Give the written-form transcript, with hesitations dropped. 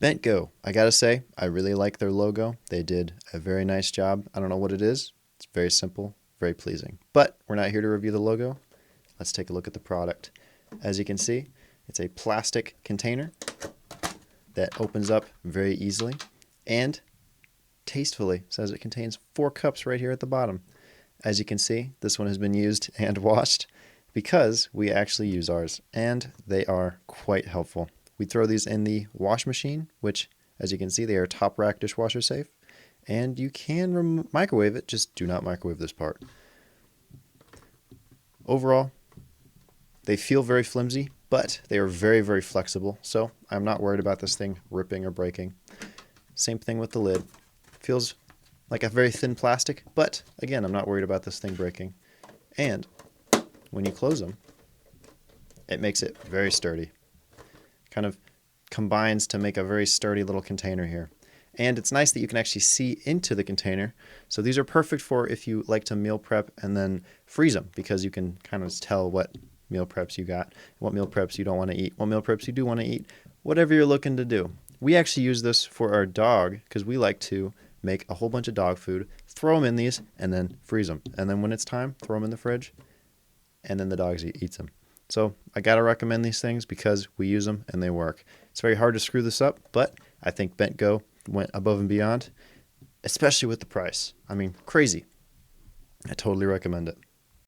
BentGo, I gotta say, I really like their logo. They did a very nice job. I don't know what it is. It's very simple, very pleasing. But we're not here to review the logo. Let's take a look at the product. As you can see, it's a plastic container that opens up very easily and tastefully says it contains 4 cups right here at the bottom. As you can see, this one has been used and washed because we actually use ours, and they are quite helpful. We throw these in the wash machine, which, as you can see, they are top rack dishwasher safe, and you can microwave it, just do not microwave this part. Overall, they feel very flimsy, but they are very, very flexible, so I'm not worried about this thing ripping or breaking. Same thing with the lid. Feels like a very thin plastic, but again, I'm not worried about this thing breaking. And when you close them, it makes it very sturdy. Kind of combines to make a very sturdy little container here. And it's nice that you can actually see into the container. So these are perfect for if you like to meal prep and then freeze them, because you can kind of tell what meal preps you got, what meal preps you don't want to eat, what meal preps you do want to eat, whatever you're looking to do. We actually use this for our dog because we like to make a whole bunch of dog food, throw them in these, and then freeze them. And then when it's time, throw them in the fridge, and then the dog eats them. So I got to recommend these things because we use them and they work. It's very hard to screw this up, but I think BentGo went above and beyond, especially with the price. I mean, crazy. I totally recommend it.